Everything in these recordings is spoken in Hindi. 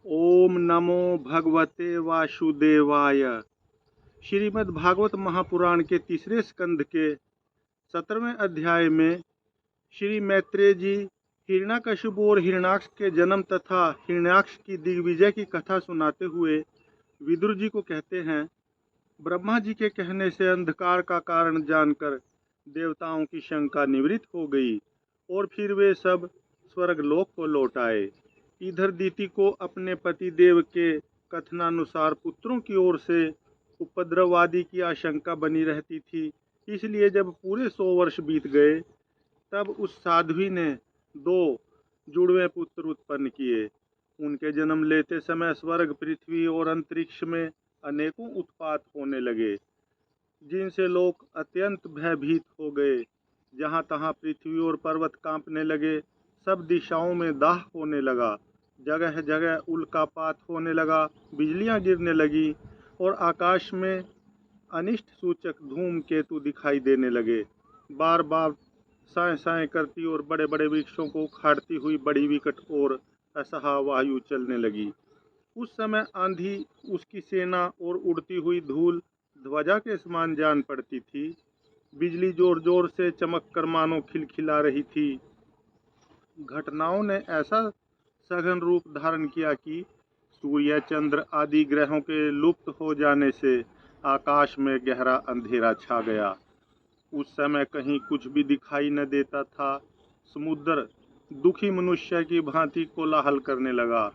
ओम नमो भगवते वासुदेवाय। श्रीमद् भागवत महापुराण के तीसरे स्कंद के 17वें अध्याय में श्री मैत्रेय जी हिरण्याकशिपु और हिरण्याक्ष के जन्म तथा हिरण्याक्ष की दिग्विजय की कथा सुनाते हुए विदुर जी को कहते हैं, ब्रह्मा जी के कहने से अंधकार का कारण जानकर देवताओं की शंका निवृत्त हो गई और फिर वे सब स्वर्गलोक को लौट आए। इधर दीति को अपने पति देव के कथनानुसार पुत्रों की ओर से उपद्रव आदि की आशंका बनी रहती थी, इसलिए जब पूरे 100 वर्ष बीत गए तब उस साध्वी ने 2 जुड़वे पुत्र उत्पन्न किए। उनके जन्म लेते समय स्वर्ग, पृथ्वी और अंतरिक्ष में अनेकों उत्पात होने लगे, जिनसे लोग अत्यंत भयभीत हो गए। जहाँ तहाँ पृथ्वी और पर्वत कांपने लगे, सब दिशाओं में दाह होने लगा, जगह जगह उल्कापात होने लगा, बिजलियां गिरने लगी और आकाश में अनिष्ट सूचक धूमकेतु दिखाई देने लगे। बार बार साए साए करती और बड़े बड़े वृक्षों को उखाड़ती हुई बड़ी विकट और असहा वायु चलने लगी। उस समय आंधी, उसकी सेना और उड़ती हुई धूल ध्वजा के समान जान पड़ती थी। बिजली जोर जोर से चमक कर मानो खिलखिला रही थी। घटनाओं ने ऐसा सघन रूप धारण किया कि सूर्य, चंद्र आदि ग्रहों के लुप्त हो जाने से आकाश में गहरा अंधेरा छा गया। उस समय कहीं कुछ भी दिखाई न देता था। समुद्र दुखी मनुष्य की भांति कोलाहल करने लगा।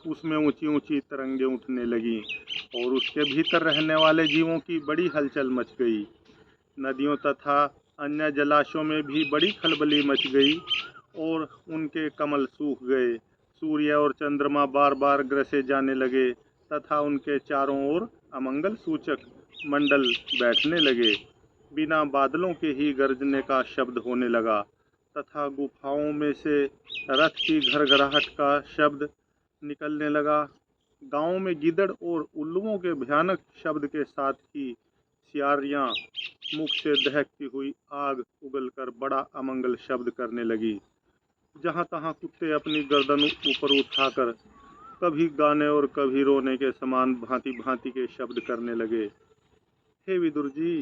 उसमें ऊंची ऊंची तरंगें उठने लगीं और उसके भीतर रहने वाले जीवों की बड़ी हलचल मच गई। नदियों तथा अन्य जलाशयों में भी बड़ी खलबली मच गई और उनके कमल सूख गए। सूर्य और चंद्रमा बार बार ग्रसे जाने लगे तथा उनके चारों ओर अमंगल सूचक मंडल बैठने लगे। बिना बादलों के ही गरजने का शब्द होने लगा तथा गुफाओं में से रथ की घरघराहट का शब्द निकलने लगा। गांवों में गिदड़ और उल्लुओं के भयानक शब्द के साथ ही सियारियां मुख से दहकती हुई आग उगलकर बड़ा अमंगल शब्द करने लगी। जहां तहां कुत्ते अपनी गर्दन ऊपर उठाकर कभी गाने और कभी रोने के समान भांति भांति के शब्द करने लगे। हे विदुर जी,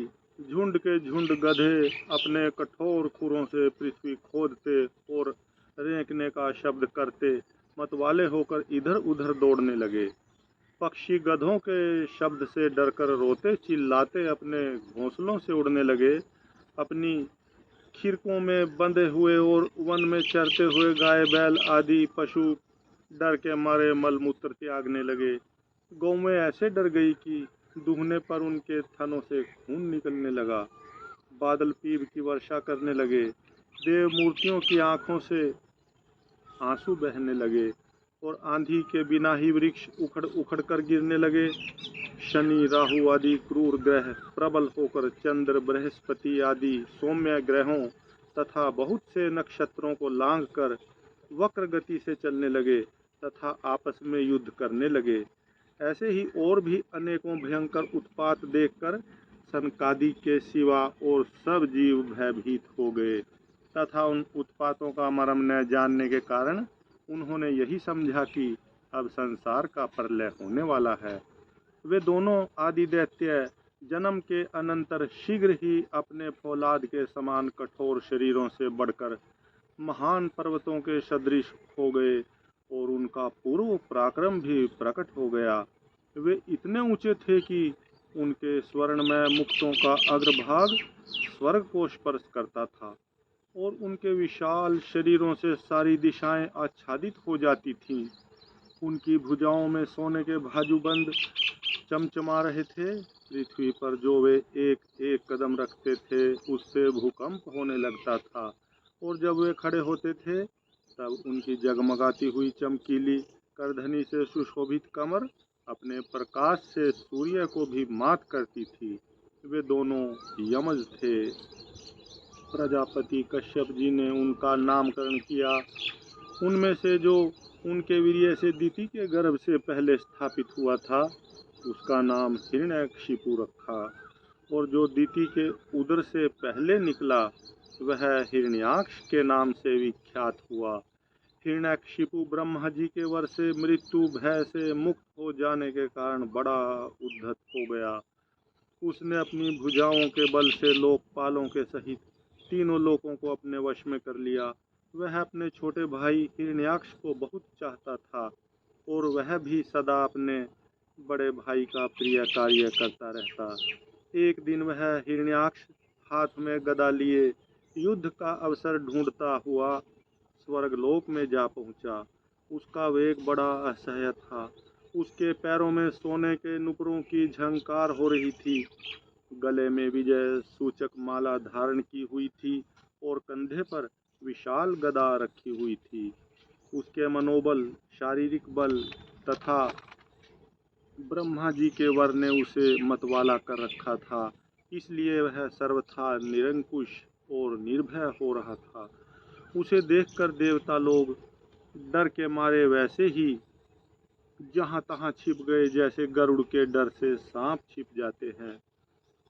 झुंड के झुंड गधे अपने कठोर खुरों से पृथ्वी खोदते और रेंकने का शब्द करते मतवाले होकर इधर उधर दौड़ने लगे। पक्षी गधों के शब्द से डरकर रोते चिल्लाते अपने घोंसलों से उड़ने लगे। अपनी खिरकों में बंधे हुए और वन में चरते हुए गाय बैल आदि पशु डर के मारे मलमूत्र त्यागने लगे। गौवें ऐसे डर गई कि दूहने पर उनके थनों से खून निकलने लगा। बादल पीप की वर्षा करने लगे। देव मूर्तियों की आंखों से आंसू बहने लगे और आंधी के बिना ही वृक्ष उखड़ उखड़ कर गिरने लगे। शनि, राहु आदि क्रूर ग्रह प्रबल होकर चंद्र, बृहस्पति आदि सौम्य ग्रहों तथा बहुत से नक्षत्रों को लांघ कर वक्र गति से चलने लगे तथा आपस में युद्ध करने लगे। ऐसे ही और भी अनेकों भयंकर उत्पात देखकर सनकादि के सिवा और सब जीव भयभीत हो गए तथा उन उत्पातों का मर्म न जानने के कारण उन्होंने यही समझा कि अब संसार का प्रलय होने वाला है। वे दोनों आदि दैत्य जन्म के अनंतर शीघ्र ही अपने फौलाद के समान कठोर शरीरों से बढ़कर महान पर्वतों के सदृश हो गए और उनका पूर्व पराक्रम भी प्रकट हो गया। वे इतने ऊंचे थे कि उनके स्वर्णमय मुक्तों का अग्रभाग स्वर्ग को स्पर्श करता था और उनके विशाल शरीरों से सारी दिशाएं आच्छादित हो जाती थीं। उनकी भुजाओं में सोने के बाजूबंद चमचमा रहे थे। पृथ्वी पर जो वे एक एक कदम रखते थे उससे भूकंप होने लगता था और जब वे खड़े होते थे तब उनकी जगमगाती हुई चमकीली करधनी से सुशोभित कमर अपने प्रकाश से सूर्य को भी मात करती थी। वे दोनों यमज थे। प्रजापति कश्यप जी ने उनका नामकरण किया। उनमें से जो उनके वीर्य से दीति के गर्भ से पहले स्थापित हुआ था उसका नाम हिरण्यकशिपु रखा और जो दीति के उदर से पहले निकला वह हिरण्याक्ष के नाम से विख्यात हुआ। हिरण्यकशिपु ब्रह्मा जी के वर से मृत्यु भय से मुक्त हो जाने के कारण बड़ा उद्धत हो गया। उसने अपनी भुजाओं के बल से लोकपालों के सहित तीनों लोकों को अपने वश में कर लिया। वह अपने छोटे भाई हिरण्याक्ष को बहुत चाहता था और वह भी सदा अपने बड़े भाई का प्रिय कार्य करता रहता। एक दिन वह हिरण्याक्ष हाथ में गदा लिए युद्ध का अवसर ढूंढता हुआ स्वर्गलोक में जा पहुंचा। उसका वेग बड़ा असह्य था। उसके पैरों में सोने के नुपुरों की झंकार हो रही थी, गले में विजय सूचक माला धारण की हुई थी और कंधे पर विशाल गदा रखी हुई थी। उसके मनोबल, शारीरिक बल तथा ब्रह्मा जी के वर ने उसे मतवाला कर रखा था, इसलिए वह सर्वथा निरंकुश और निर्भय हो रहा था। उसे देखकर देवता लोग डर के मारे वैसे ही जहां तहां छिप गए, जैसे गरुड़ के डर से सांप छिप जाते हैं।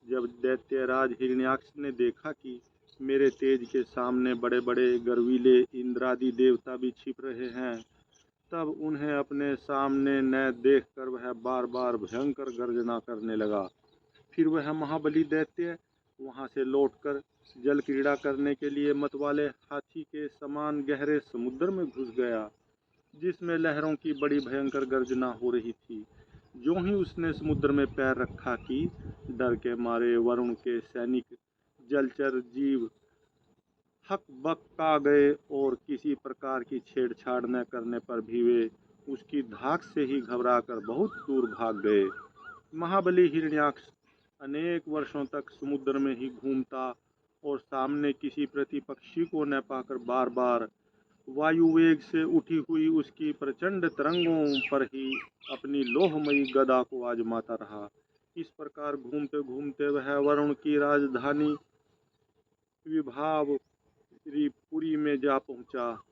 जब दैत्यराज हिरण्याक्ष ने देखा कि मेरे तेज के सामने बड़े बड़े गर्वीले इंद्रादि देवता भी छिप रहे हैं, तब उन्हें अपने सामने न देखकर वह बार बार भयंकर गर्जना करने लगा। फिर वह महाबली दैत्य वहां से लौटकर जल क्रीड़ा करने के लिए मतवाले हाथी के समान गहरे समुद्र में घुस गया, जिसमें लहरों की बड़ी भयंकर गर्जना हो रही थी। जो ही उसने समुद्र में पैर रखा कि डर के मारे वरुण के सैनिक जलचर जीव हक बक्का गए और किसी प्रकार की छेड़छाड़ न करने पर भी वे उसकी धाक से ही घबराकर बहुत दूर भाग गए। महाबली हिरण्याक्ष अनेक वर्षों तक समुद्र में ही घूमता और सामने किसी प्रतिपक्षी को न पाकर बार बार वायु वेग से उठी हुई उसकी प्रचंड तरंगों पर ही अपनी लोहमयी गदा को आजमाता रहा। इस प्रकार घूमते घूमते वह वरुण की राजधानी विभावरीपुरी में जा पहुंचा।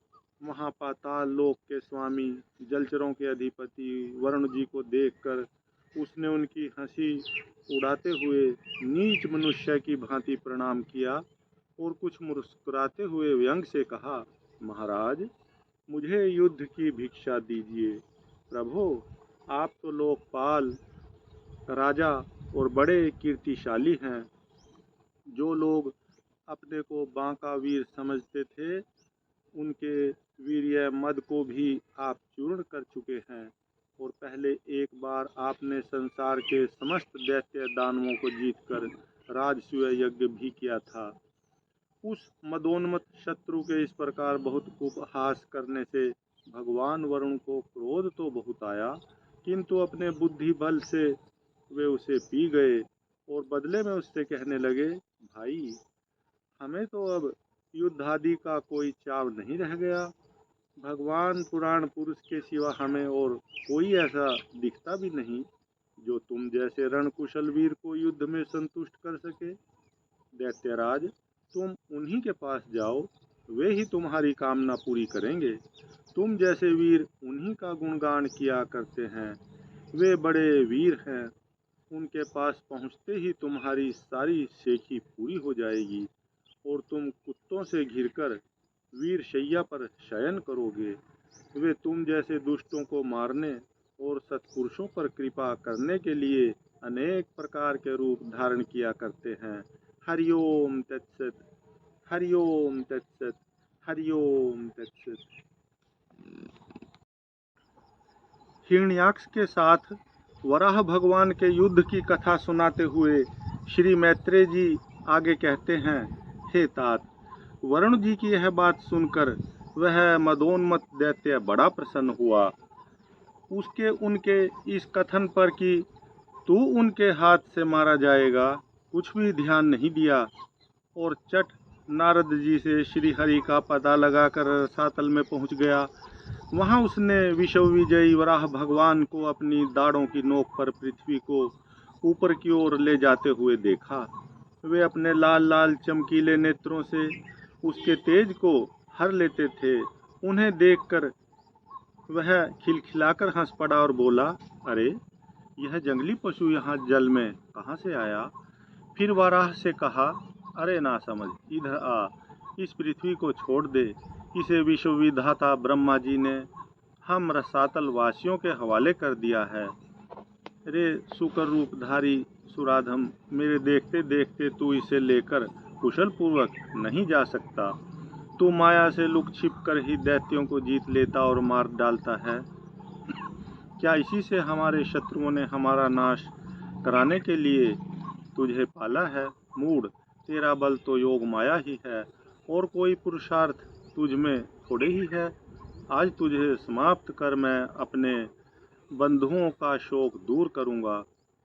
वहां पाताल लोक के स्वामी, जलचरों के अधिपति वरुण जी को देखकर उसने उनकी हंसी उड़ाते हुए नीच मनुष्य की भांति प्रणाम किया और कुछ मुस्कुराते हुए व्यंग से कहा, महाराज, मुझे युद्ध की भिक्षा दीजिए। प्रभो, आप तो लोकपाल, राजा और बड़े कीर्तिशाली हैं। जो लोग अपने को बांका वीर समझते थे, उनके वीर्य मद को भी आप चूर्ण कर चुके हैं और पहले एक बार आपने संसार के समस्त दैत्य दानवों को जीतकर राजसूय यज्ञ भी किया था। उस मदोन्मत्त शत्रु के इस प्रकार बहुत उपहास करने से भगवान वरुण को क्रोध तो बहुत आया, किंतु अपने बुद्धि बल से वे उसे पी गए और बदले में उससे कहने लगे, भाई, हमें तो अब युद्ध आदि का कोई चाव नहीं रह गया। भगवान पुराण पुरुष के सिवा हमें और कोई ऐसा दिखता भी नहीं जो तुम जैसे रणकुशल वीर को युद्ध में संतुष्ट कर सके। दैत्यराज, तुम उन्हीं के पास जाओ, वे ही तुम्हारी कामना पूरी करेंगे। तुम जैसे वीर उन्हीं का गुणगान किया करते हैं। वे बड़े वीर हैं, उनके पास पहुँचते ही तुम्हारी सारी शेखी पूरी हो जाएगी और तुम कुत्तों से घिरकर वीर शैया पर शयन करोगे। वे तुम जैसे दुष्टों को मारने और सत्पुरुषों पर कृपा करने के लिए अनेक प्रकार के रूप धारण किया करते हैं। हरिओम तत्सत, हरिओम तत्सत, हरिओम तत्सत। हिरण्याक्ष के साथ वराह भगवान के युद्ध की कथा सुनाते हुए श्री मैत्रेय जी आगे कहते हैं, हे तात, वरुण जी की यह बात सुनकर वह मदोन्मत्त दैत्य बड़ा प्रसन्न हुआ। उसके उनके इस कथन पर कि तू उनके हाथ से मारा जाएगा कुछ भी ध्यान नहीं दिया और चट नारद जी से श्री हरि का पता लगाकर रसातल में पहुंच गया। वहां उसने विश्व विजयी वराह भगवान को अपनी दाढ़ों की नोक पर पृथ्वी को ऊपर की ओर ले जाते हुए देखा। वे अपने लाल लाल चमकीले नेत्रों से उसके तेज को हर लेते थे। उन्हें देखकर वह खिलखिलाकर हंस पड़ा और बोला, अरे, यह जंगली पशु यहाँ जल में कहाँ से आया? फिर वराह से कहा, अरे ना समझ, इधर आ, इस पृथ्वी को छोड़ दे। इसे विश्व विधाता ब्रह्मा जी ने हम रसातल वासियों के हवाले कर दिया है। रे शुक्र रूपधारी सुराधम, मेरे देखते देखते तू इसे लेकर कुशल पूर्वक नहीं जा सकता। तू माया से लुक छिप कर ही दैत्यों को जीत लेता और मार डालता है। क्या इसी से हमारे शत्रुओं ने हमारा नाश कराने के लिए तुझे पाला है? मूढ़, तेरा बल तो योग माया ही है और कोई पुरुषार्थ तुझ में थोड़े ही है। आज तुझे समाप्त कर मैं अपने बंधुओं का शोक दूर करूंगा।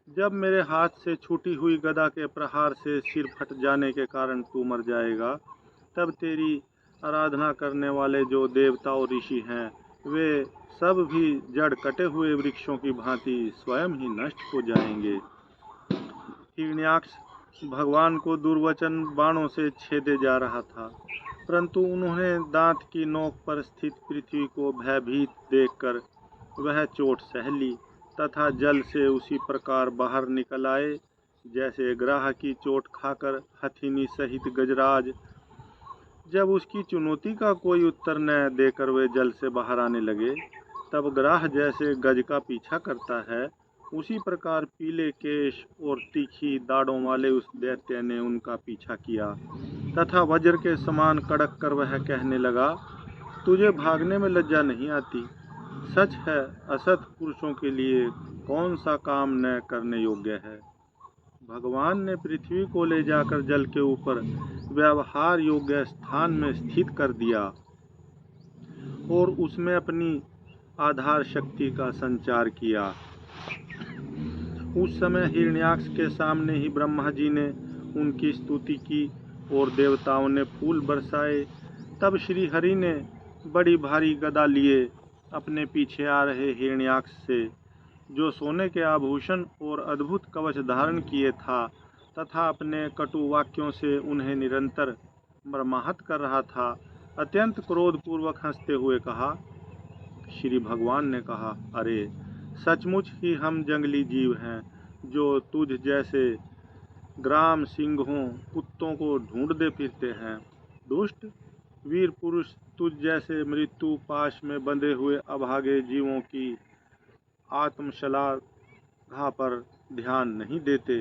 जब मेरे हाथ से छूटी हुई गदा के प्रहार से सिर फट जाने के कारण तू मर जाएगा, तब तेरी आराधना करने वाले जो देवता और ऋषि हैं, वे सब भी जड़ कटे हुए वृक्षों की भांति स्वयं ही नष्ट हो जाएंगे। हिरण्याक्ष भगवान को दुर्वचन बाणों से छेदे जा रहा था, परंतु उन्होंने दांत की नोक पर स्थित पृथ्वी को भयभीत देखकर वह चोट सह ली तथा जल से उसी प्रकार बाहर निकल आए जैसे ग्राह की चोट खाकर हथिनी सहित गजराज जब उसकी चुनौती का कोई उत्तर न देकर वे जल से बाहर आने लगे, तब ग्राह जैसे गज का पीछा करता है, उसी प्रकार पीले केश और तीखी दाढ़ों वाले उस दैत्य ने उनका पीछा किया तथा वज्र के समान कड़क कर वह कहने लगा, तुझे भागने में लज्जा नहीं आती? सच है, असत पुरुषों के लिए कौन सा काम न करने योग्य है। भगवान ने पृथ्वी को ले जाकर जल के ऊपर व्यवहार योग्य स्थान में स्थित कर दिया और उसमें अपनी आधार शक्ति का संचार किया। उस समय हिरण्याक्ष के सामने ही ब्रह्मा जी ने उनकी स्तुति की और देवताओं ने फूल बरसाए। तब श्री हरि ने बड़ी भारी गदा लिए अपने पीछे आ रहे हिरण्याक्ष से, जो सोने के आभूषण और अद्भुत कवच धारण किए था तथा अपने कटु वाक्यों से उन्हें निरंतर मर्माहत कर रहा था, अत्यंत क्रोधपूर्वक हंसते हुए कहा। श्री भगवान ने कहा, अरे सचमुच ही हम जंगली जीव हैं जो तुझ जैसे ग्राम सिंहों कुत्तों को ढूंढते फिरते हैं। दुष्ट वीर पुरुष तुझ जैसे मृत्यु पाश में बंधे हुए अभागे जीवों की आत्मश्लाघा पर ध्यान नहीं देते।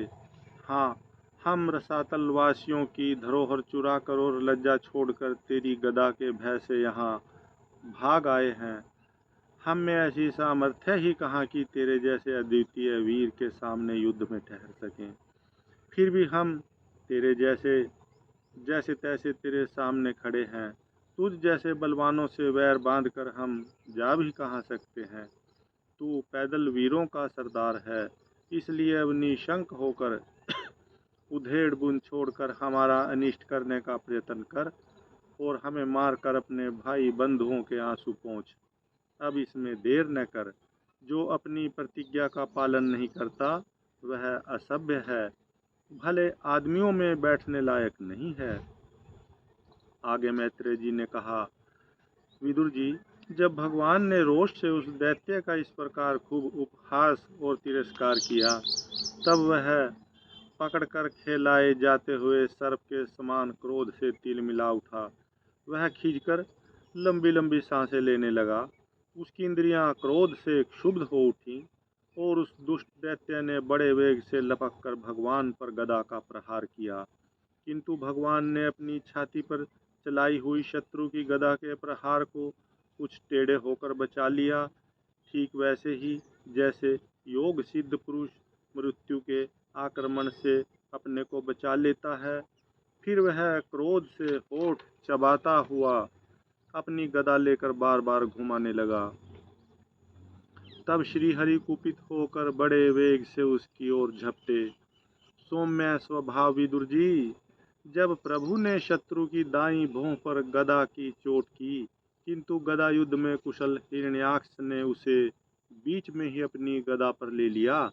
हाँ, हम रसातल वासियों की धरोहर चुरा कर और लज्जा छोड़कर तेरी गदा के भय से यहाँ भाग आए हैं। हम में ऐसी सामर्थ्य ही कहाँ कि तेरे जैसे अद्वितीय वीर के सामने युद्ध में ठहर सकें। फिर भी हम तेरे जैसे तैसे तेरे सामने खड़े हैं। तुझ जैसे बलवानों से वैर बांधकर हम जा भी कहाँ सकते हैं। तू पैदल वीरों का सरदार है, इसलिए अब निशंक होकर उधेड़ बुन छोड़कर हमारा अनिष्ट करने का प्रयत्न कर और हमें मारकर अपने भाई बंधुओं के आंसू पोंछ। अब इसमें देर न कर। जो अपनी प्रतिज्ञा का पालन नहीं करता वह असभ्य है, भले आदमियों में बैठने लायक नहीं है। आगे मैत्रेय जी ने कहा, विदुर जी, जब भगवान ने रोष से उस दैत्य का इस प्रकार खूब उपहास और तिरस्कार किया, तब वह पकड़कर खेलाए जाते हुए सर्प के समान क्रोध से तिलमिला उठा। वह खींचकर लंबी लंबी सांसें लेने लगा। उसकी इंद्रियां क्रोध से क्षुब्ध हो उठीं और उस दुष्ट दैत्य ने बड़े वेग से लपक कर भगवान पर गदा का प्रहार किया, किंतु भगवान ने अपनी छाती पर चलाई हुई शत्रु की गदा के प्रहार को कुछ टेढ़े होकर बचा लिया, ठीक वैसे ही जैसे योग सिद्ध पुरुष मृत्यु के आक्रमण से अपने को बचा लेता है। फिर वह क्रोध से होठ चबाता हुआ अपनी गदा लेकर बार बार घुमाने लगा। तब श्री हरि कुपित होकर बड़े वेग से उसकी ओर झपटे। सौम्य स्वभाव विदुर जी, जब प्रभु ने शत्रु की दाईं भौं पर गदा की चोट की, किंतु गदा युद्ध में कुशल हिरण्याक्ष ने उसे बीच में ही अपनी गदा पर ले लिया।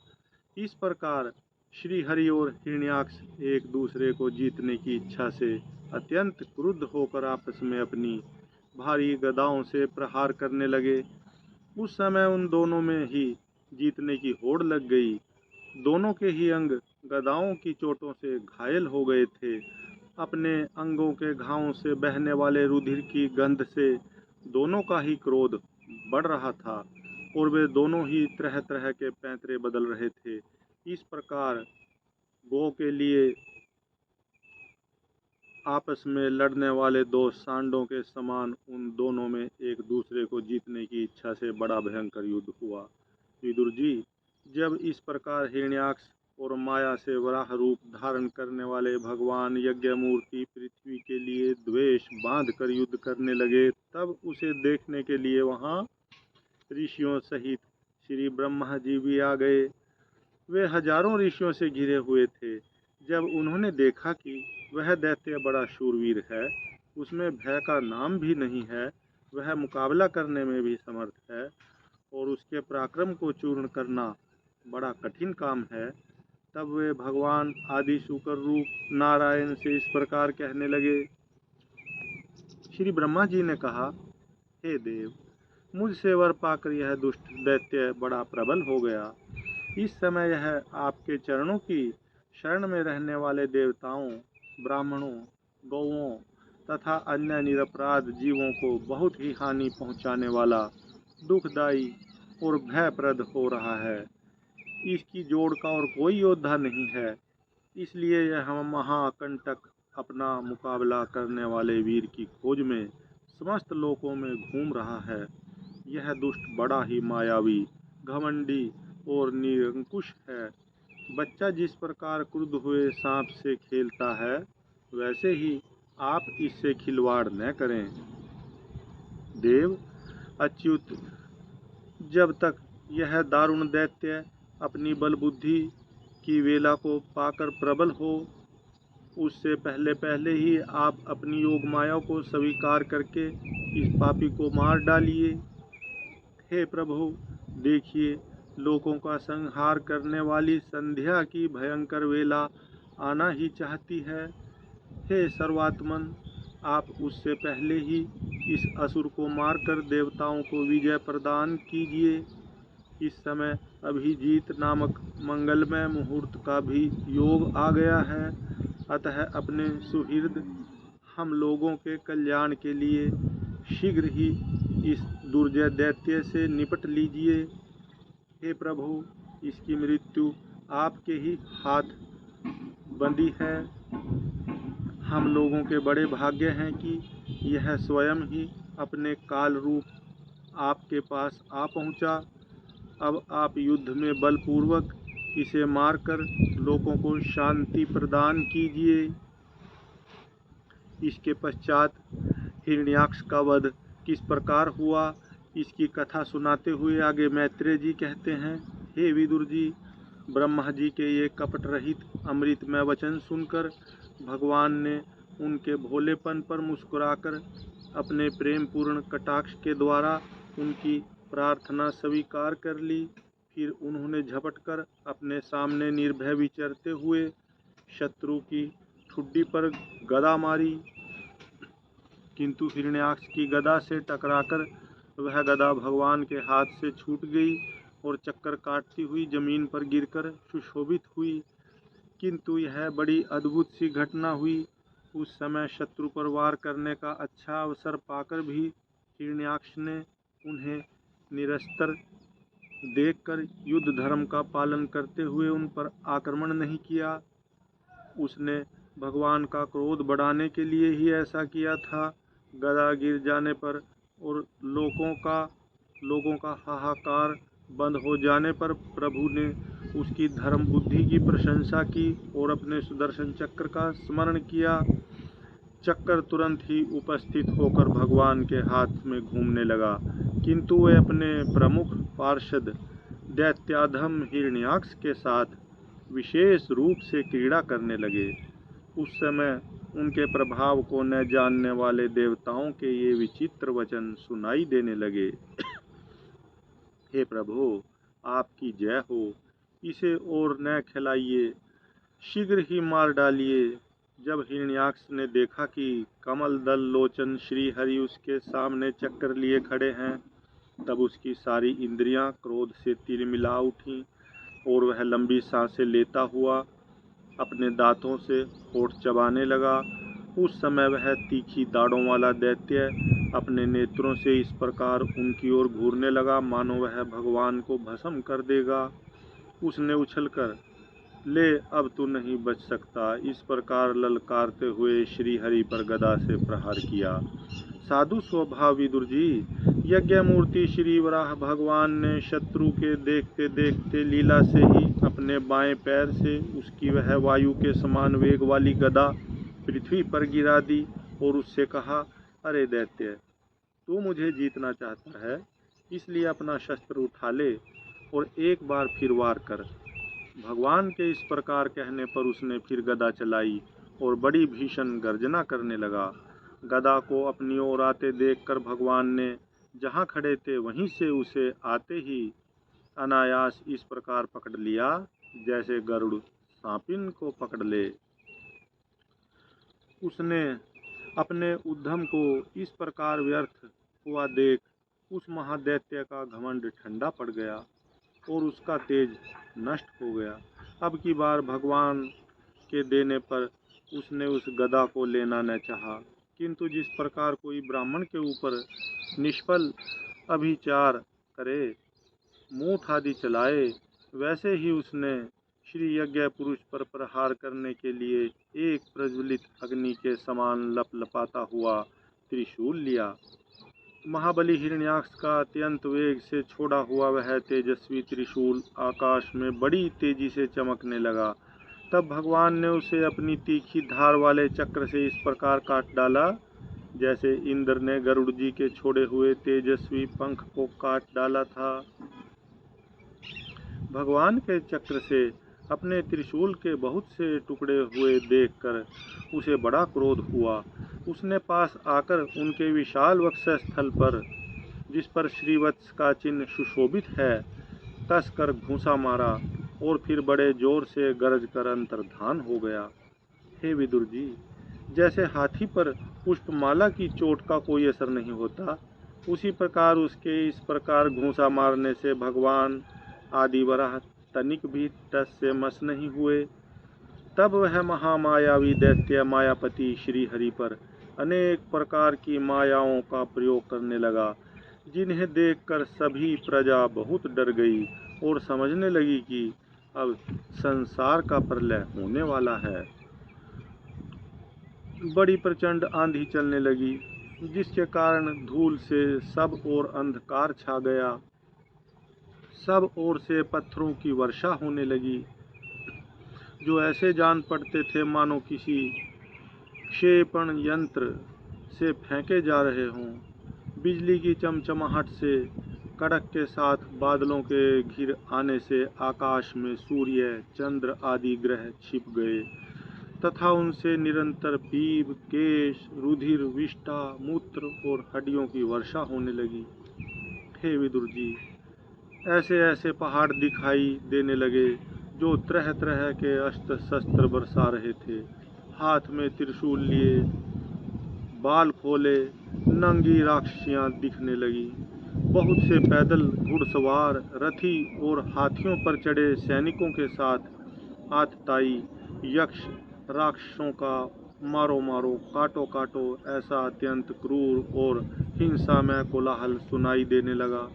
इस प्रकार श्री हरि और हिरण्याक्ष एक दूसरे को जीतने की इच्छा से अत्यंत क्रुद्ध होकर आपस में अपनी भारी गदाओं से प्रहार करने लगे। उस समय उन दोनों में ही जीतने की होड़ लग गई। दोनों के ही अंग गदाओं की चोटों से घायल हो गए थे। अपने अंगों के घावों से बहने वाले रुधिर की गंध से दोनों का ही क्रोध बढ़ रहा था और वे दोनों ही तरह तरह के पैंतरे बदल रहे थे। इस प्रकार गौ के लिए आपस में लड़ने वाले दो सांडों के समान उन दोनों में एक दूसरे को जीतने की इच्छा से बड़ा भयंकर युद्ध हुआ। विदुर जी, जब इस प्रकार हिरण्याक्ष और माया से वराह रूप धारण करने वाले भगवान यज्ञमूर्ति पृथ्वी के लिए द्वेष बांध कर युद्ध करने लगे, तब उसे देखने के लिए वहां ऋषियों सहित श्री ब्रह्मा जी भी आ गए। वे हजारों ऋषियों से घिरे हुए थे। जब उन्होंने देखा कि वह दैत्य बड़ा शूरवीर है, उसमें भय का नाम भी नहीं है, वह मुकाबला करने में भी समर्थ है और उसके पराक्रम को चूर्ण करना बड़ा कठिन काम है, तब वे भगवान आदि शुक्र रूप नारायण से इस प्रकार कहने लगे। श्री ब्रह्मा जी ने कहा, हे देव, मुझसे वर पाकर यह दुष्ट दैत्य बड़ा प्रबल हो गया। इस समय यह आपके चरणों की शरण में रहने वाले देवताओं, ब्राह्मणों, गौओं तथा अन्य निरपराध जीवों को बहुत ही हानि पहुंचाने वाला, दुखदायी और भयप्रद हो रहा है। इसकी जोड़ का और कोई योद्धा नहीं है, इसलिए यह महाकंटक अपना मुकाबला करने वाले वीर की खोज में समस्त लोकों में घूम रहा है। यह दुष्ट बड़ा ही मायावी, घमंडी और निरंकुश है। बच्चा जिस प्रकार क्रुद्ध हुए सांप से खेलता है, वैसे ही आप इससे खिलवाड़ न करें। देव अच्युत, जब तक यह दारुण दैत्य अपनी बल बुद्धि की वेला को पाकर प्रबल हो, उससे पहले पहले ही आप अपनी योग माया को स्वीकार करके इस पापी को मार डालिए। हे प्रभु, देखिए, लोगों का संहार करने वाली संध्या की भयंकर वेला आना ही चाहती है। हे सर्वात्मन, आप उससे पहले ही इस असुर को मारकर देवताओं को विजय प्रदान कीजिए। इस समय अभिजीत नामक मंगलमय मुहूर्त का भी योग आ गया है, अतः अपने सुहृद हम लोगों के कल्याण के लिए शीघ्र ही इस दुर्जय दैत्य से निपट लीजिए। हे प्रभु, इसकी मृत्यु आपके ही हाथ बंदी है। हम लोगों के बड़े भाग्य हैं कि यह स्वयं ही अपने काल रूप आपके पास आ पहुंचा। अब आप युद्ध में बलपूर्वक इसे मारकर लोगों को शांति प्रदान कीजिए। इसके पश्चात हिरण्याक्ष का वध किस प्रकार हुआ, इसकी कथा सुनाते हुए आगे मैत्रेय जी कहते हैं। हे विदुर जी, ब्रह्मा जी के ये कपट रहित अमृतमय वचन सुनकर भगवान ने उनके भोलेपन पर मुस्कुराकर अपने प्रेम पूर्ण कटाक्ष के द्वारा उनकी प्रार्थना स्वीकार कर ली। फिर उन्होंने झपटकर अपने सामने निर्भय विचरते हुए शत्रु की ठुड्डी पर गदा मारी, किंतु हिरण्याक्ष की गदा से टकराकर वह गदा भगवान के हाथ से छूट गई और चक्कर काटती हुई जमीन पर गिरकर सुशोभित हुई। किंतु यह बड़ी अद्भुत सी घटना हुई। उस समय शत्रु पर वार करने का अच्छा अवसर पाकर भी हिरण्याक्ष ने उन्हें निरस्तर देखकर युद्ध धर्म का पालन करते हुए उन पर आक्रमण नहीं किया। उसने भगवान का क्रोध बढ़ाने के लिए ही ऐसा किया था। गदा गिर जाने पर और लोगों का हाहाकार बंद हो जाने पर प्रभु ने उसकी धर्म बुद्धि की प्रशंसा की और अपने सुदर्शन चक्र का स्मरण किया। चक्कर तुरंत ही उपस्थित होकर भगवान के हाथ में घूमने लगा, किंतु वे अपने प्रमुख पार्षद दैत्याधम हिरण्याक्ष के साथ विशेष रूप से क्रीड़ा करने लगे। उस समय उनके प्रभाव को न जानने वाले देवताओं के ये विचित्र वचन सुनाई देने लगे। हे प्रभु, आपकी जय हो, इसे और न खिलाइए, शीघ्र ही मार डालिए। जब हिरण्याक्ष ने देखा कि कमल दल लोचन श्री हरि उसके सामने चक्कर लिए खड़े हैं, तब उसकी सारी इंद्रियां क्रोध से तिलमिला उठीं और वह लंबी सांसें लेता हुआ अपने दांतों से होठ चबाने लगा उस समय वह तीखी दाढ़ों वाला दैत्य अपने नेत्रों से इस प्रकार उनकी ओर घूरने लगा मानो वह भगवान को भस्म कर देगा। उसने उछलकर, ले अब तू नहीं बच सकता, इस प्रकार ललकारते हुए श्री हरि पर गदा से प्रहार किया। साधु स्वभाव विदुर जी, यज्ञ मूर्ति श्री वराह भगवान ने शत्रु के देखते देखते लीला से ही अपने बाएं पैर से उसकी वह वायु के समान वेग वाली गदा पृथ्वी पर गिरा दी और उससे कहा, अरे दैत्य, तू मुझे जीतना चाहता है, इसलिए अपना शस्त्र उठा ले और एक बार फिर वार कर। भगवान के इस प्रकार कहने पर उसने फिर गदा चलाई और बड़ी भीषण गर्जना करने लगा। गदा को अपनी ओर आते देखकर भगवान ने जहाँ खड़े थे वहीं से उसे आते ही अनायास इस प्रकार पकड़ लिया जैसे गरुड़ सांपिन को पकड़ ले। उसने अपने उद्यम को इस प्रकार व्यर्थ हुआ देख उस महादैत्य का घमंड ठंडा पड़ गया और उसका तेज नष्ट हो गया। अब की बार भगवान के देने पर उसने उस गदा को लेना न चाहा, किंतु जिस प्रकार कोई ब्राह्मण के ऊपर निष्फल अभिचार करे, मूठ आदि चलाए, वैसे ही उसने श्री यज्ञ पुरुष पर प्रहार करने के लिए एक प्रज्वलित अग्नि के समान लपलपाता हुआ त्रिशूल लिया। महाबली हिरण्याक्ष का अत्यंत वेग से छोड़ा हुआ वह तेजस्वी त्रिशूल आकाश में बड़ी तेजी से चमकने लगा। तब भगवान ने उसे अपनी तीखी धार वाले चक्र से इस प्रकार काट डाला जैसे इंद्र ने गरुड़ जी के छोड़े हुए तेजस्वी पंख को काट डाला था। भगवान के चक्र से अपने त्रिशूल के बहुत से टुकड़े हुए देखकर उसे बड़ा क्रोध हुआ। उसने पास आकर उनके विशाल वक्षस्थल पर, जिस पर श्रीवत्स का चिन्ह सुशोभित है, कसकर घूंसा मारा और फिर बड़े जोर से गरज कर अंतर्धान हो गया। हे विदुर जी, जैसे हाथी पर पुष्पमाला की चोट का कोई असर नहीं होता, उसी प्रकार उसके इस प्रकार घूंसा मारने से भगवान आदि वराह तनिक भी टस से मस नहीं हुए। तब वह महामायावी दैत्य मायापति श्री हरि पर अनेक प्रकार की मायाओं का प्रयोग करने लगा, जिन्हें देखकर सभी प्रजा बहुत डर गई और समझने लगी कि अब संसार का प्रलय होने वाला है। बड़ी प्रचंड आंधी चलने लगी, जिसके कारण धूल से सब ओर अंधकार छा गया। सब ओर से पत्थरों की वर्षा होने लगी, जो ऐसे जान पड़ते थे मानो किसी क्षेपण यंत्र से फेंके जा रहे हों। बिजली की चमचमाहट से, कड़क के साथ बादलों के घिर आने से आकाश में सूर्य, चंद्र आदि ग्रह छिप गए तथा उनसे निरंतर पीप, केश, रुधिर, विष्ठा, मूत्र और हड्डियों की वर्षा होने लगी। हे विदुर जी, ऐसे ऐसे पहाड़ दिखाई देने लगे जो तरह तरह के अस्त्र शस्त्र बरसा रहे थे। हाथ में त्रिशूल लिए, बाल खोले नंगी राक्षसियां दिखने लगी। बहुत से पैदल घुड़सवार, रथी और हाथियों पर चढ़े सैनिकों के साथ आतताई यक्ष राक्षसों का मारो मारो, काटो काटो, ऐसा अत्यंत क्रूर और हिंसामय कोलाहल सुनाई देने लगा।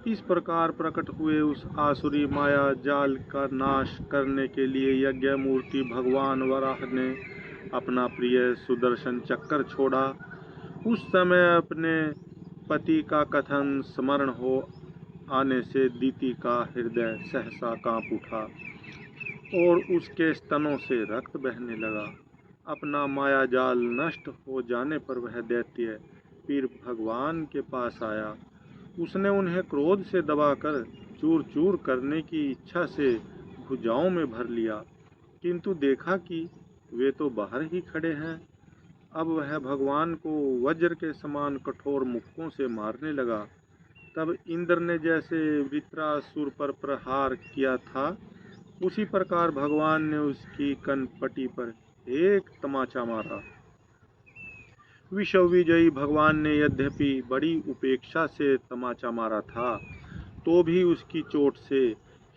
इस प्रकार प्रकट हुए उस आसुरी माया जाल का नाश करने के लिए यज्ञ मूर्ति भगवान वराह ने अपना प्रिय सुदर्शन चक्कर छोड़ा। उस समय अपने पति का कथन स्मरण हो आने से दीति का हृदय सहसा कांप उठा और उसके स्तनों से रक्त बहने लगा। अपना माया जाल नष्ट हो जाने पर वह दैत्य फिर भगवान के पास आया। उसने उन्हें क्रोध से दबाकर चूर चूर करने की इच्छा से भुजाओं में भर लिया, किंतु देखा कि वे तो बाहर ही खड़े हैं। अब वह भगवान को वज्र के समान कठोर मुक्कों से मारने लगा। तब इंद्र ने जैसे वृत्रासुर पर प्रहार किया था, उसी प्रकार भगवान ने उसकी कनपटी पर एक तमाचा मारा। विश्व विजयी भगवान ने यद्यपि बड़ी उपेक्षा से तमाचा मारा था, तो भी उसकी चोट से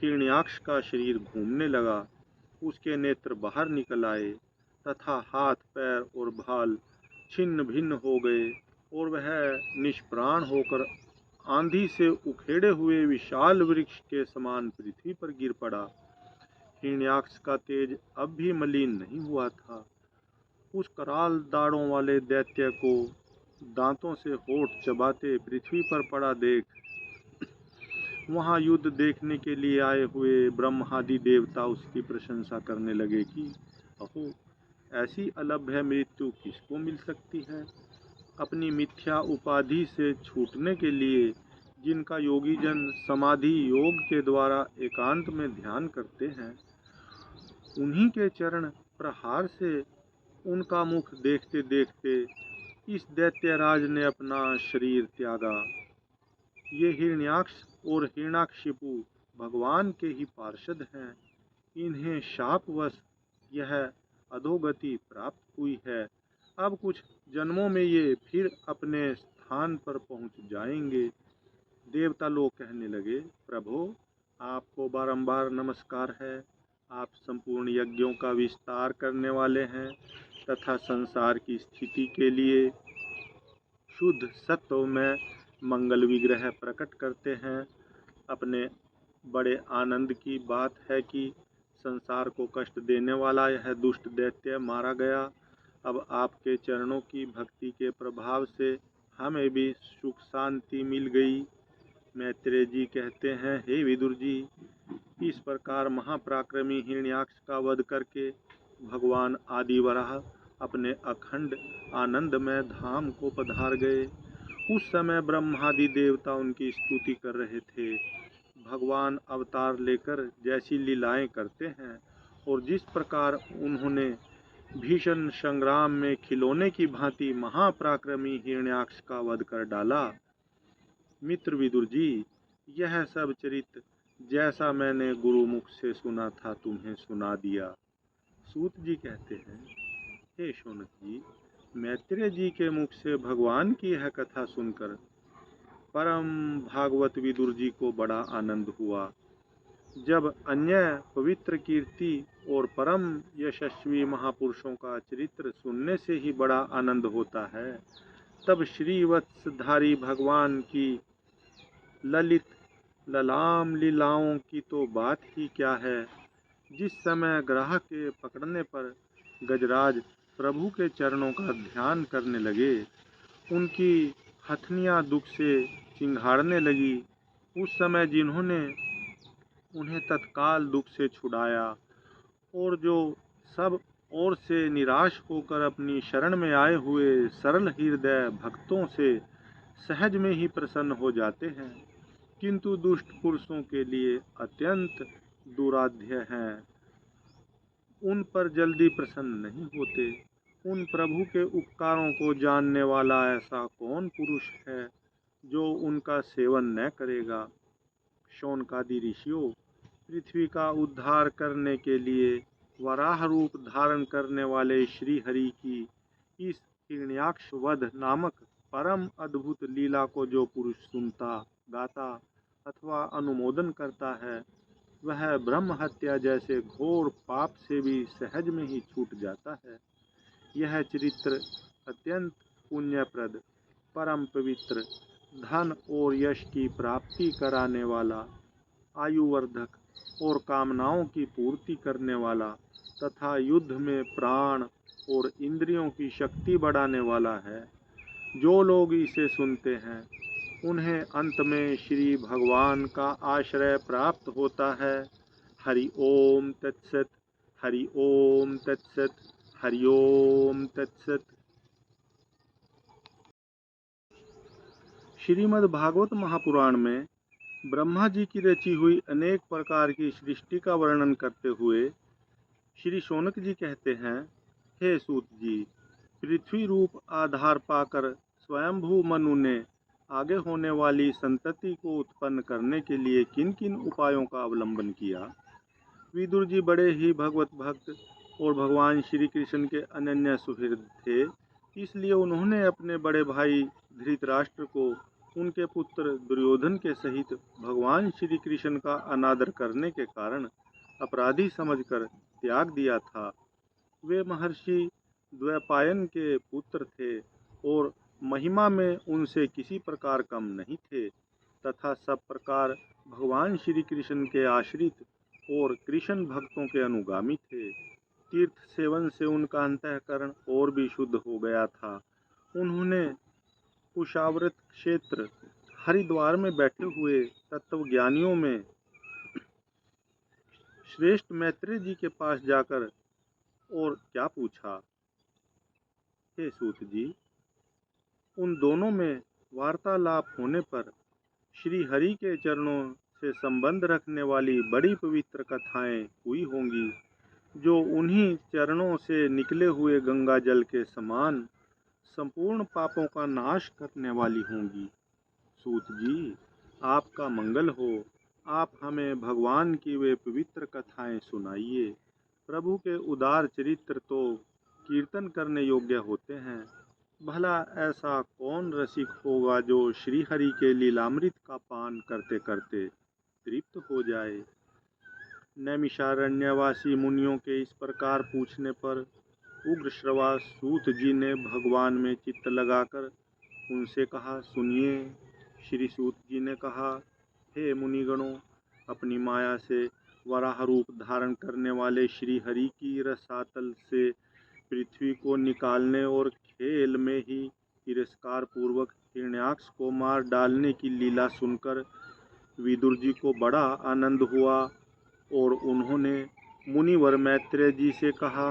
हिरण्याक्ष का शरीर घूमने लगा। उसके नेत्र बाहर निकल आए, तथा हाथ पैर और भाल छिन्न भिन्न हो गए और वह निष्प्राण होकर आंधी से उखेड़े हुए विशाल वृक्ष के समान पृथ्वी पर गिर पड़ा। हिरण्याक्ष का तेज अब भी मलिन नहीं हुआ था। उस कराल दाढ़ों वाले दैत्य को दांतों से होठ चबाते पृथ्वी पर पड़ा देख वहां युद्ध देखने के लिए आए हुए ब्रह्मादि देवता उसकी प्रशंसा करने लगे कि अहो, ऐसी अलभ्य मृत्यु किसको मिल सकती है। अपनी मिथ्या उपाधि से छूटने के लिए जिनका योगी जन समाधि योग के द्वारा एकांत में ध्यान करते हैं, उन्हीं के चरण प्रहार से उनका मुख देखते देखते इस दैत्यराज ने अपना शरीर त्यागा। ये हिरण्याक्ष और हिरण्याक्षिपु भगवान के ही पार्षद हैं। इन्हें शापवश यह अधोगति प्राप्त हुई है। अब कुछ जन्मों में ये फिर अपने स्थान पर पहुंच जाएंगे। देवता लोग कहने लगे, प्रभो, आपको बारंबार नमस्कार है। आप संपूर्ण यज्ञों का विस्तार करने वाले हैं तथा संसार की स्थिति के लिए शुद्ध सत्व में मंगल विग्रह प्रकट करते हैं। अपने बड़े आनंद की बात है कि संसार को कष्ट देने वाला यह दुष्ट दैत्य मारा गया। अब आपके चरणों की भक्ति के प्रभाव से हमें भी सुख शांति मिल गई। मैत्रेय जी कहते हैं, हे विदुर जी, इस प्रकार महापराक्रमी हिरण्याक्ष का वध करके भगवान आदिवराह अपने अखंड आनंदमय धाम को पधार गए। उस समय ब्रह्मादि देवता उनकी स्तुति कर रहे थे। भगवान अवतार लेकर जैसी लीलाएं करते हैं और जिस प्रकार उन्होंने भीषण संग्राम में खिलौने की भांति महापराक्रमी हिरण्याक्ष का वध कर डाला। मित्र विदुर जी, यह सब चरित्र जैसा मैंने गुरुमुख से सुना था तुम्हें सुना दिया। सूत जी कहते हैं, हे शौनक जी, मैत्रेय जी के मुख से भगवान की यह कथा सुनकर परम भागवत विदुर जी को बड़ा आनंद हुआ। जब अन्य पवित्र कीर्ति और परम यशस्वी महापुरुषों का चरित्र सुनने से ही बड़ा आनंद होता है, तब श्रीवत्सधारी भगवान की ललित ललाम लीलाओं की तो बात ही क्या है। जिस समय ग्राह के पकड़ने पर गजराज प्रभु के चरणों का ध्यान करने लगे, उनकी हथनियाँ दुख से चिंघाड़ने लगी। उस समय जिन्होंने उन्हें तत्काल दुख से छुड़ाया और जो सब ओर से निराश होकर अपनी शरण में आए हुए सरल हृदय भक्तों से सहज में ही प्रसन्न हो जाते हैं, किंतु दुष्ट पुरुषों के लिए अत्यंत दुराध्य हैं, उन पर जल्दी प्रसन्न नहीं होते। उन प्रभु के उपकारों को जानने वाला ऐसा कौन पुरुष है जो उनका सेवन न करेगा। शौनकादि ऋषियों, पृथ्वी का उद्धार करने के लिए वराह रूप धारण करने वाले श्री हरि की इस हिरण्याक्ष वध नामक परम अद्भुत लीला को जो पुरुष सुनता, गाता अथवा अनुमोदन करता है, वह ब्रह्म हत्या जैसे घोर पाप से भी सहज में ही छूट जाता है। यह चरित्र अत्यंत पुण्यप्रद, परम पवित्र, धन और यश की प्राप्ति कराने वाला, आयुवर्धक और कामनाओं की पूर्ति करने वाला तथा युद्ध में प्राण और इंद्रियों की शक्ति बढ़ाने वाला है। जो लोग इसे सुनते हैं, उन्हें अंत में श्री भगवान का आश्रय प्राप्त होता है। हरि ओम तत्सत, हरि ओम तत्सत, हरि ओम तत्सत। श्रीमद् भागवत महापुराण में ब्रह्मा जी की रची हुई अनेक प्रकार की सृष्टि का वर्णन करते हुए श्री शौनक जी कहते हैं, हे सूत जी, पृथ्वी रूप आधार पाकर स्वयंभू मनु ने आगे होने वाली संतति को उत्पन्न करने के लिए किन किन उपायों का अवलंबन किया। विदुर जी बड़े ही भगवत भक्त और भगवान श्री कृष्ण के अनन्य सुहृद थे, इसलिए उन्होंने अपने बड़े भाई धृतराष्ट्र को उनके पुत्र दुर्योधन के सहित भगवान श्री कृष्ण का अनादर करने के कारण अपराधी समझकर त्याग दिया था। वे महर्षि द्वैपायन के पुत्र थे और महिमा में उनसे किसी प्रकार कम नहीं थे तथा सब प्रकार भगवान श्री कृष्ण के आश्रित और कृष्ण भक्तों के अनुगामी थे। तीर्थ सेवन से उनका अंतःकरण और भी शुद्ध हो गया था। उन्होंने कुशावर्त क्षेत्र हरिद्वार में बैठे हुए तत्वज्ञानियों में श्रेष्ठ मैत्रेय जी के पास जाकर और क्या पूछा, हे सूत जी, उन दोनों में वार्तालाप होने पर श्री हरि के चरणों से संबंध रखने वाली बड़ी पवित्र कथाएं हुई होंगी, जो उन्हीं चरणों से निकले हुए गंगा जल के समान संपूर्ण पापों का नाश करने वाली होंगी। सूत जी, आपका मंगल हो। आप हमें भगवान की वे पवित्र कथाएं सुनाइए। प्रभु के उदार चरित्र तो कीर्तन करने योग्य होते हैं। भला ऐसा कौन रसिक होगा जो श्री हरि के लीलामृत का पान करते करते तृप्त हो जाए। नैमिषारण्यवासी मुनियों के इस प्रकार पूछने पर उग्रश्रवा सूत जी ने भगवान में चित्त लगाकर उनसे कहा, सुनिए। श्री सूत जी ने कहा, हे मुनिगणों, अपनी माया से वराह रूप धारण करने वाले श्री हरि की रसातल से पृथ्वी को निकालने और खेल में ही तिरस्कार पूर्वक हिरण्याक्ष को मार डालने की लीला सुनकर विदुर जी को बड़ा आनंद हुआ और उन्होंने मुनिवर मैत्रेय जी से कहा।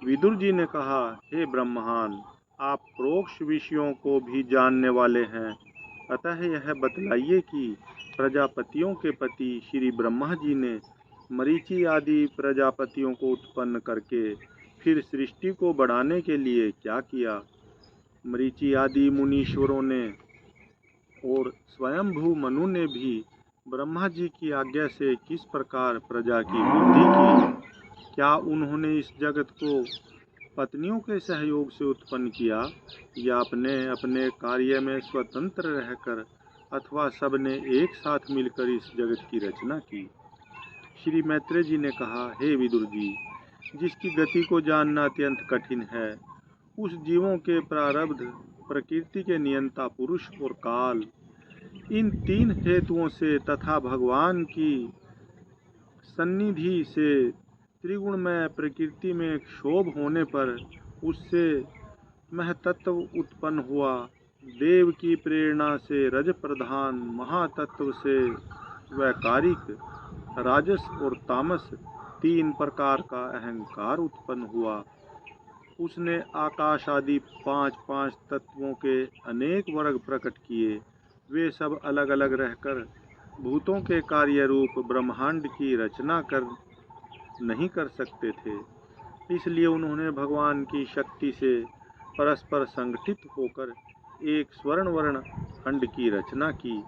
विदुर जी ने कहा, हे ब्रह्मवान, आप प्रोक्ष विषयों को भी जानने वाले हैं, अतः यह बतलाइए कि प्रजापतियों के पति श्री ब्रह्मा जी ने मरीचि आदि प्रजापतियों को उत्पन्न करके फिर सृष्टि को बढ़ाने के लिए क्या किया। मरीचि आदि मुनीश्वरों ने और स्वयंभू मनु ने भी ब्रह्मा जी की आज्ञा से किस प्रकार प्रजा की वृद्धि की। क्या उन्होंने इस जगत को पत्नियों के सहयोग से उत्पन्न किया या अपने अपने कार्य में स्वतंत्र रहकर अथवा सबने एक साथ मिलकर इस जगत की रचना की। श्री मैत्रेय जी ने कहा, हे विदुर जी, जिसकी गति को जानना अत्यंत कठिन है, उस जीवों के प्रारब्ध, प्रकृति के नियंता पुरुष और काल, इन तीन हेतुओं से तथा भगवान की सन्निधि से त्रिगुणमय प्रकृति में क्षोभ होने पर उससे महतत्व उत्पन्न हुआ। देव की प्रेरणा से रज प्रधान महातत्व से वैकारिक, राजस और तामस तीन प्रकार का अहंकार उत्पन्न हुआ। उसने आकाश आदि पांच पांच तत्वों के अनेक वर्ग प्रकट किए। वे सब अलग अलग रहकर भूतों के कार्य रूप ब्रह्मांड की रचना नहीं कर सकते थे। इसलिए उन्होंने भगवान की शक्ति से परस्पर संगठित होकर एक स्वर्ण वर्ण अंड की रचना की।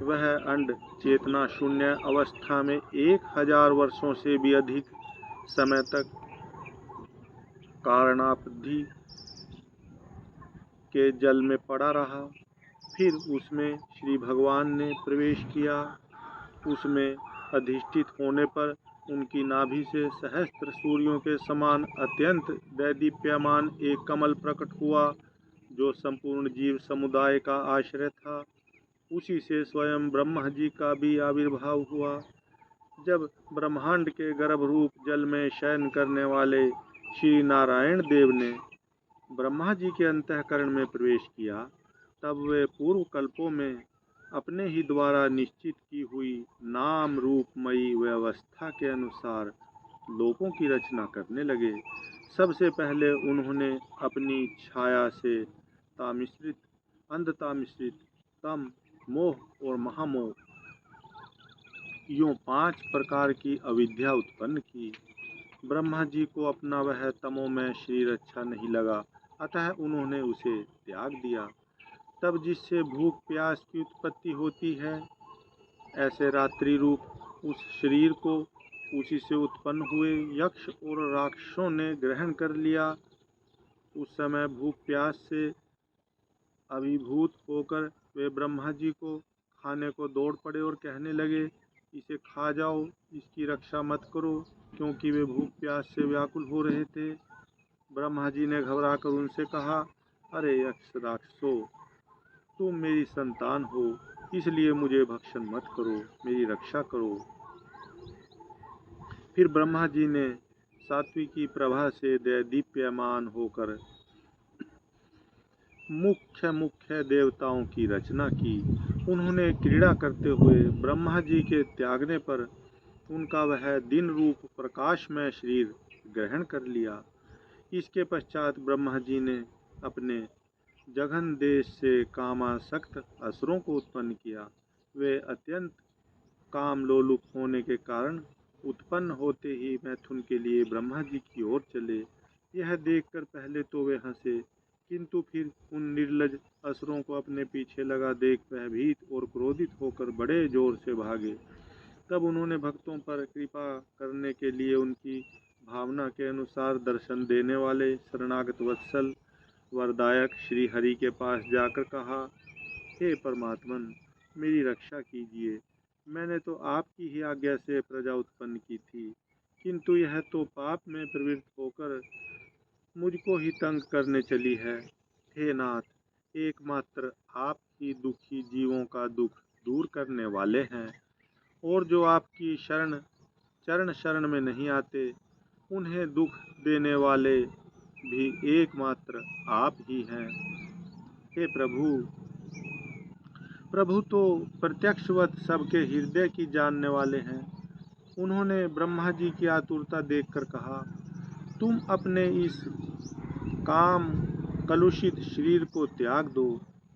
वह अंड चेतना शून्य अवस्था में 1000 वर्षों से भी अधिक समय तक कारणापधि के जल में पड़ा रहा। फिर उसमें श्री भगवान ने प्रवेश किया। उसमें अधिष्ठित होने पर उनकी नाभि से सहस्त्र सूर्यों के समान अत्यंत दैदीप्यमान एक कमल प्रकट हुआ, जो संपूर्ण जीव समुदाय का आश्रय था। उसी से स्वयं ब्रह्मा जी का भी आविर्भाव हुआ। जब ब्रह्मांड के गर्भ रूप जल में शयन करने वाले श्री नारायण देव ने ब्रह्मा जी के अंतःकरण में प्रवेश किया, तब वे पूर्व कल्पों में अपने ही द्वारा निश्चित की हुई नाम रूपमयी व्यवस्था के अनुसार लोकों की रचना करने लगे। सबसे पहले उन्होंने अपनी छाया से तामिश्रित, अंधतामिश्रित, तम, मोह और महामोह, यूं 5 प्रकार की अविद्या उत्पन्न की। ब्रह्मा जी को अपना वह तमोमय शरीर अच्छा नहीं लगा, अतः उन्होंने उसे त्याग दिया। तब जिससे भूख प्यास की उत्पत्ति होती है, ऐसे रात्रि रूप उस शरीर को उसी से उत्पन्न हुए यक्ष और राक्षसों ने ग्रहण कर लिया। उस समय भूख प्यास से अभिभूत होकर वे ब्रह्मा जी को खाने को दौड़ पड़े और कहने लगे, इसे खा जाओ, इसकी रक्षा मत करो, क्योंकि वे भूख प्यास से व्याकुल हो रहे थे। ब्रह्मा जी ने घबराकर उनसे कहा, अरे यक्ष राक्षसो, तुम मेरी संतान हो, इसलिए मुझे भक्षण मत करो, मेरी रक्षा करो। फिर ब्रह्मा जी ने सात्विकी प्रभा से दीप्यमान होकर मुख्य मुख्य देवताओं की रचना की। उन्होंने क्रीड़ा करते हुए ब्रह्मा जी के त्यागने पर उनका वह दिन रूप प्रकाशमय शरीर ग्रहण कर लिया। इसके पश्चात ब्रह्मा जी ने अपने जघन देश से कामासक्त असुरों को उत्पन्न किया। वे अत्यंत काम लोलुप होने के कारण उत्पन्न होते ही मैथुन के लिए ब्रह्मा जी की ओर चले। यह देखकर पहले तो वे हंसे, किंतु फिर उन निर्लज असुरों को अपने पीछे लगा देख भयभीत और क्रोधित होकर बड़े जोर से भागे। तब उन्होंने भक्तों पर कृपा करने के लिए उनकी भावना के अनुसार दर्शन देने वाले शरणागत वत्सल वरदायक श्री हरि के पास जाकर कहा, हे परमात्मन, मेरी रक्षा कीजिए। मैंने तो आपकी ही आज्ञा से प्रजा उत्पन्न की थी, किंतु यह तो पाप में प्रवृत्त होकर मुझको ही तंग करने चली है। हे नाथ, एकमात्र आप ही दुखी जीवों का दुख दूर करने वाले हैं, और जो आपकी चरण शरण में नहीं आते, उन्हें दुख देने वाले भी एकमात्र आप ही हैं। हे प्रभु, प्रभु तो प्रत्यक्षवत सबके हृदय की जानने वाले हैं। उन्होंने ब्रह्मा जी की आतुरता देखकर कहा, तुम अपने इस काम कलुषित शरीर को त्याग दो।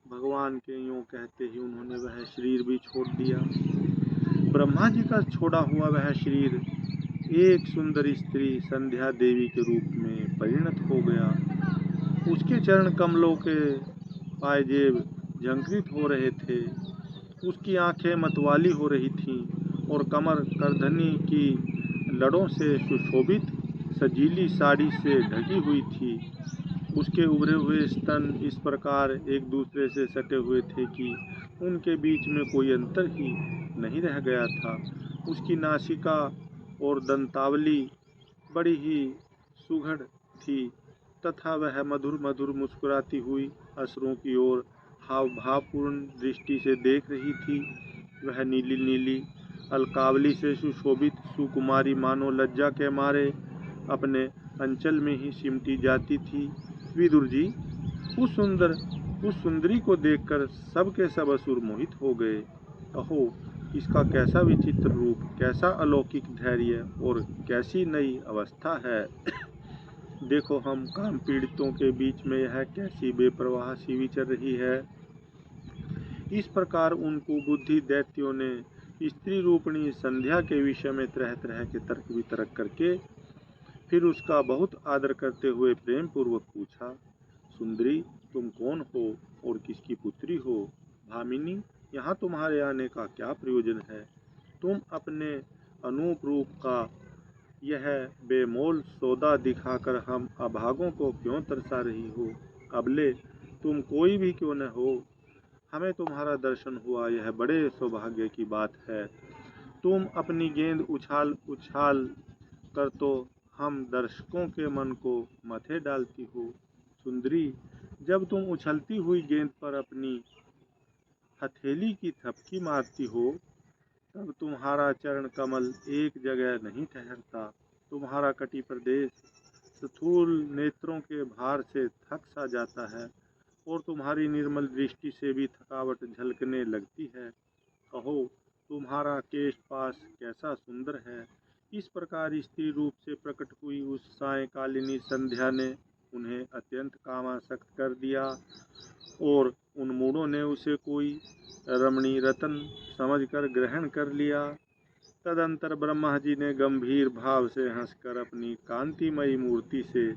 भगवान के यूं कहते ही उन्होंने वह शरीर भी छोड़ दिया। ब्रह्मा जी का छोड़ा हुआ वह शरीर एक सुंदर स्त्री संध्या देवी के रूप में परिणत हो गया। उसके चरण कमलों के पायजेब झंकृत हो रहे थे, उसकी आंखें मतवाली हो रही थीं और कमर करधनी की लड़ों से सुशोभित सजीली साड़ी से ढकी हुई थी। उसके उभरे हुए स्तन इस प्रकार एक दूसरे से सटे हुए थे कि उनके बीच में कोई अंतर ही नहीं रह गया था। उसकी नासिका और दंतावली बड़ी ही सुघड़ थी तथा वह मधुर मधुर मुस्कुराती हुई असुरों की ओर हाव भावपूर्ण दृष्टि से देख रही थी। वह नीली नीली अलकावली से सुशोभित सुकुमारी मानो लज्जा के मारे अपने अंचल में ही सिमटी जाती थी। विदुर जी, उस सुंदरी को देखकर सब के सब असुर मोहित हो गए। अहो, इसका कैसा विचित्र रूप, कैसा अलौकिक धैर्य और कैसी नई अवस्था है। देखो, हम काम पीड़ितों के बीच में यह कैसी बेपरवाह सी विचर रही है। इस प्रकार उनको बुद्धि दैत्यों ने स्त्री रूपणी संध्या के विषय में तरह तरह के तर्क वितर्क करके फिर उसका बहुत आदर करते हुए प्रेम पूर्वक पूछा, सुंदरी, तुम कौन हो और किसकी पुत्री हो? भामिनी, यहाँ तुम्हारे आने का क्या प्रयोजन है? तुम अपने अनूप रूप का यह बेमोल सौदा दिखाकर हम अभागों को क्यों तरसा रही हो? अबले तुम कोई भी क्यों न हो, हमें तुम्हारा दर्शन हुआ, यह बड़े सौभाग्य की बात है। तुम अपनी गेंद उछाल उछाल कर तो हम दर्शकों के मन को मथे डालती हो। सुंदरी, जब तुम उछलती हुई गेंद पर अपनी हथेली की थपकी मारती हो, तब तुम्हारा चरण कमल एक जगह नहीं ठहरता। तुम्हारा कटी प्रदेश स्थूल नेत्रों के भार से थक सा जाता है और तुम्हारी निर्मल दृष्टि से भी थकावट झलकने लगती है। कहो, तुम्हारा केश पास कैसा सुंदर है। इस प्रकार स्त्री रूप से प्रकट हुई उस सायंकालिनी संध्या ने उन्हें अत्यंत कामासक्त कर दिया और उन मूढ़ों ने उसे कोई रमणी रतन समझकर ग्रहण कर लिया। तदंतर ब्रह्मा जी ने गंभीर भाव से हंसकर अपनी कांतिमयी मूर्ति से,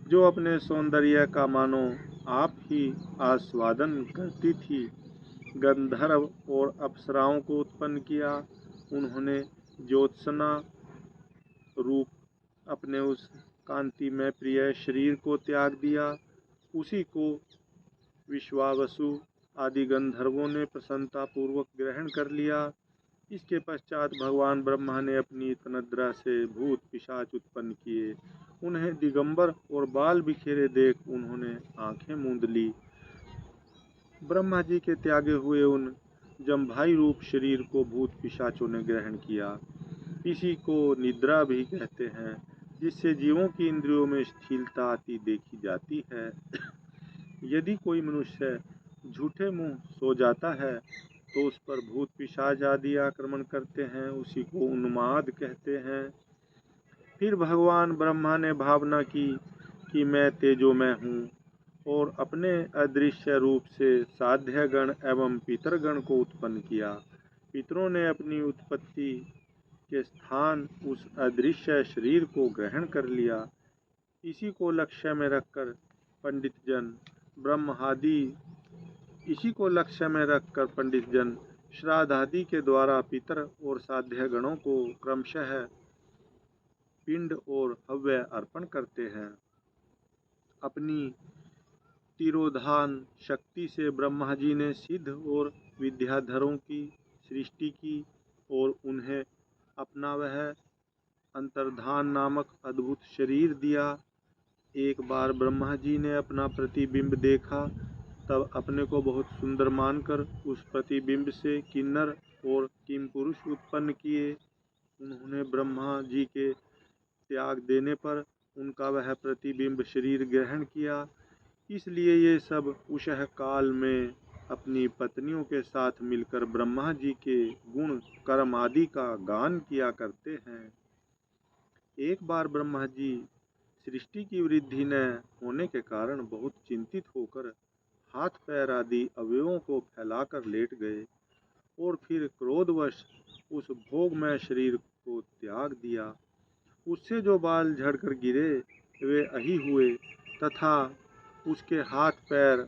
जो अपने सौंदर्य का मानो आप ही आस्वादन करती थी, गंधर्व और अप्सराओं को उत्पन्न किया। उन्होंने ज्योत्सना रूप अपने उस कांति में प्रिय शरीर को त्याग दिया। उसी को विश्वावसु आदि गंधर्वों ने प्रसन्नता पूर्वक ग्रहण कर लिया। इसके पश्चात भगवान ब्रह्मा ने अपनी तनद्रा से भूत पिशाच उत्पन्न किए। उन्हें दिगंबर और बाल बिखेरे देख उन्होंने आंखें मूंद ली। ब्रह्मा जी के त्यागे हुए उन जम्भाई रूप शरीर को भूत पिशाचों ने ग्रहण किया। इसी को निद्रा भी कहते हैं, जिससे जीवों की इंद्रियों में स्थिरता आती देखी जाती है। यदि कोई मनुष्य झूठे मुंह सो जाता है तो उस पर भूत पिशाच आदि आक्रमण करते हैं, उसी को उन्माद कहते हैं। फिर भगवान ब्रह्मा ने भावना की कि मैं तेजोमय हूँ और अपने अदृश्य रूप से साध्यगण एवं पितरगण को उत्पन्न किया। पितरों ने अपनी उत्पत्ति के स्थान उस अदृश्य शरीर को ग्रहण कर लिया। इसी को लक्ष्य में रखकर पंडित जन श्राद्ध आदि के द्वारा पितर और साध्य गणों को क्रमशः पिंड और हव्य अर्पण करते हैं। अपनी तिरोधान शक्ति से ब्रह्मा जी ने सिद्ध और विद्याधरों की सृष्टि की और उन्हें अपना वह अंतर्धान नामक अद्भुत शरीर दिया। एक बार ब्रह्मा जी ने अपना प्रतिबिंब देखा, तब अपने को बहुत सुंदर मानकर उस प्रतिबिंब से किन्नर और किमपुरुष उत्पन्न किए। उन्होंने ब्रह्मा जी के त्याग देने पर उनका वह प्रतिबिंब शरीर ग्रहण किया। इसलिए ये सब उस काल में अपनी पत्नियों के साथ मिलकर ब्रह्मा जी के गुण कर्म आदि का गान किया करते हैं। एक बार ब्रह्मा जी सृष्टि की वृद्धि न होने के कारण बहुत चिंतित होकर हाथ पैर आदि अवयवों को फैलाकर लेट गए और फिर क्रोधवश उस भोगमय शरीर को त्याग दिया। उससे जो बाल झड़कर गिरे वे अही हुए तथा उसके हाथ पैर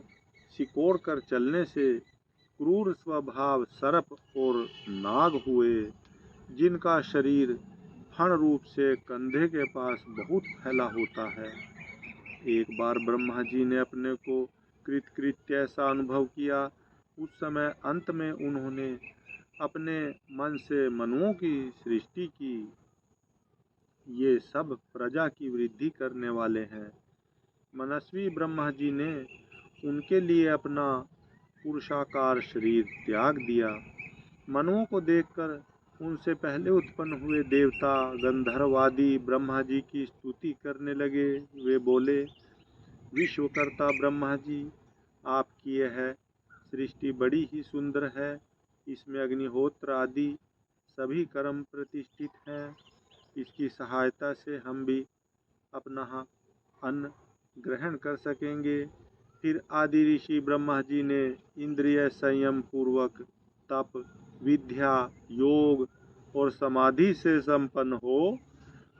सिकोड़ कर चलने से क्रूर स्वभाव सर्प और नाग हुए, जिनका शरीर फण रूप से कंधे के पास बहुत फैला होता है। एक बार ब्रह्मा जी ने अपने को कृतकृत्य ऐसा अनुभव किया। उस समय अंत में उन्होंने अपने मन से मनुओं की सृष्टि की। ये सब प्रजा की वृद्धि करने वाले हैं। मनस्वी ब्रह्मा जी ने उनके लिए अपना पुरुषाकार शरीर त्याग दिया। मनुओं को देखकर उनसे पहले उत्पन्न हुए देवता गंधर्व आदि ब्रह्मा जी की स्तुति करने लगे। वे बोले, विश्वकर्ता ब्रह्मा जी, आपकी यह सृष्टि बड़ी ही सुंदर है। इसमें अग्निहोत्र आदि सभी कर्म प्रतिष्ठित हैं। इसकी सहायता से हम भी अपना अन्न ग्रहण कर सकेंगे। फिर आदि ऋषि ब्रह्मा जी ने इंद्रिय संयम पूर्वक तप, विद्या, योग और समाधि से संपन्न हो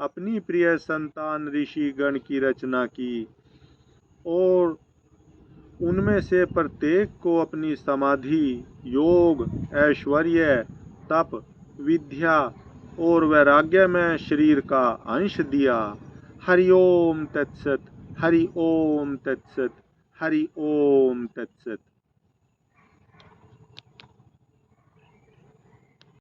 अपनी प्रिय संतान ऋषि गण की रचना की और उनमें से प्रत्येक को अपनी समाधि, योग, ऐश्वर्य, तप, विद्या और वैराग्य में शरीर का अंश दिया। हरि ओम तत्सत, हरि ओम तत्सत, हरि ओम तत्सत।